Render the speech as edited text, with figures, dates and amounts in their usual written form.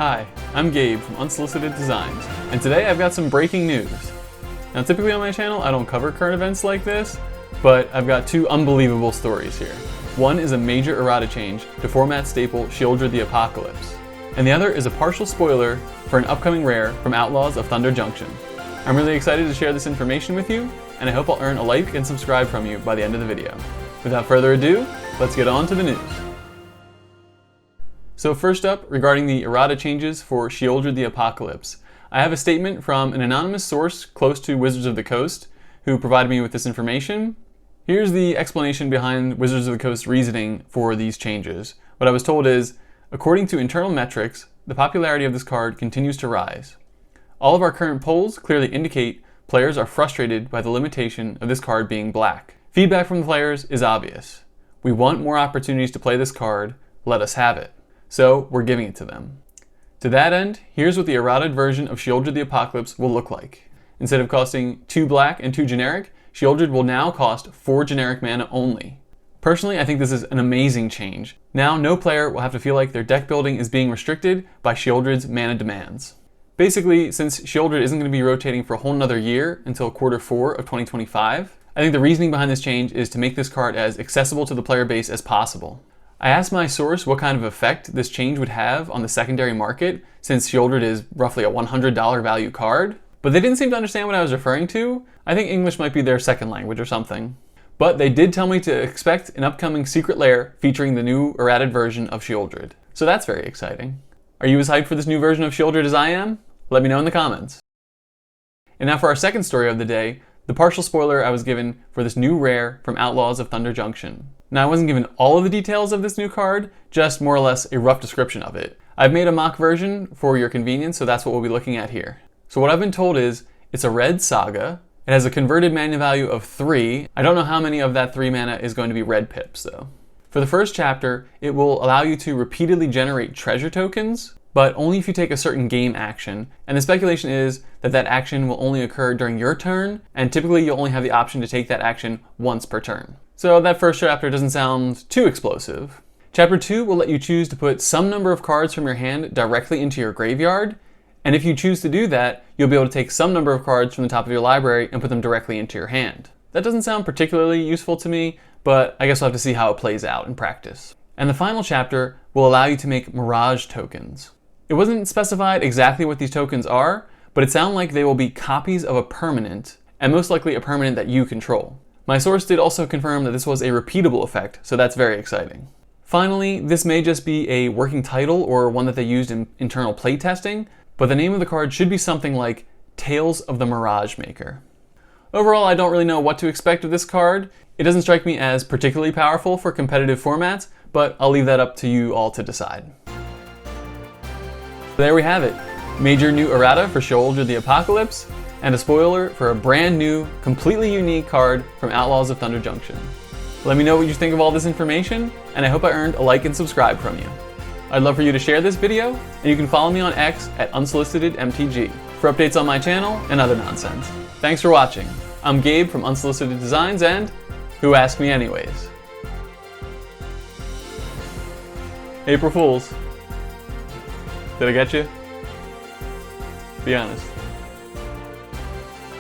Hi, I'm Gabe from Unsolicited Designs, and today I've got some breaking news. Now typically on my channel I don't cover current events like this, but I've got two unbelievable stories here. One is a major errata change to format staple Sheoldred the Apocalypse, and the other is a partial spoiler for an upcoming rare from Outlaws of Thunder Junction. I'm really excited to share this information with you, and I hope I'll earn a like and subscribe from you by the end of the video. Without further ado, let's get on to the news. So first up, regarding the errata changes for Sheoldred the Apocalypse, I have a statement from an anonymous source close to Wizards of the Coast who provided me with this information. Here's the explanation behind Wizards of the Coast's reasoning for these changes. What I was told is, according to internal metrics, the popularity of this card continues to rise. All of our current polls clearly indicate players are frustrated by the limitation of this card being black. Feedback from the players is obvious. We want more opportunities to play this card, let us have it. So we're giving it to them. To that end, here's what the errated version of Sheoldred the Apocalypse will look like. Instead of costing 2 black and 2 generic, Sheoldred will now cost 4 generic mana only. Personally, I think this is an amazing change. Now no player will have to feel like their deck building is being restricted by Sheoldred's mana demands. Basically, since Sheoldred isn't going to be rotating for a whole nother year until Q4 of 2025, I think the reasoning behind this change is to make this card as accessible to the player base as possible. I asked my source what kind of effect this change would have on the secondary market, since Sheoldred is roughly a $100 value card, but they didn't seem to understand what I was referring to. I think English might be their second language or something. But they did tell me to expect an upcoming secret lair featuring the new errated version of Sheoldred. So that's very exciting. Are you as hyped for this new version of Sheoldred as I am? Let me know in the comments. And now for our second story of the day, the partial spoiler I was given for this new rare from Outlaws of Thunder Junction. Now I wasn't given all of the details of this new card, just more or less a rough description of it. I've made a mock version for your convenience, so that's what we'll be looking at here. So what I've been told is, it's a red saga, it has a converted mana value of 3, I don't know how many of that 3 mana is going to be red pips though. For the first chapter, it will allow you to repeatedly generate treasure tokens, but only if you take a certain game action, and the speculation is that that action will only occur during your turn, and typically you'll only have the option to take that action once per turn. So that first chapter doesn't sound too explosive. Chapter 2 will let you choose to put some number of cards from your hand directly into your graveyard, and if you choose to do that, you'll be able to take some number of cards from the top of your library and put them directly into your hand. That doesn't sound particularly useful to me, but I guess we'll have to see how it plays out in practice. And the final chapter will allow you to make Mirage tokens. It wasn't specified exactly what these tokens are, but it sounds like they will be copies of a permanent, and most likely a permanent that you control. My source did also confirm that this was a repeatable effect, so that's very exciting. Finally, this may just be a working title or one that they used in internal playtesting, but the name of the card should be something like Tales of the Mirage Maker. Overall, I don't really know what to expect of this card. It doesn't strike me as particularly powerful for competitive formats, but I'll leave that up to you all to decide. There we have it. Major new errata for Sheoldred the Apocalypse, and a spoiler for a brand new, completely unique card from Outlaws of Thunder Junction. Let me know what you think of all this information, and I hope I earned a like and subscribe from you. I'd love for you to share this video, and you can follow me on X at UnsolicitedMTG for updates on my channel and other nonsense. Thanks for watching. I'm Gabe from Unsolicited Designs, and who asked me anyways? April Fools. Did I get you? Be honest.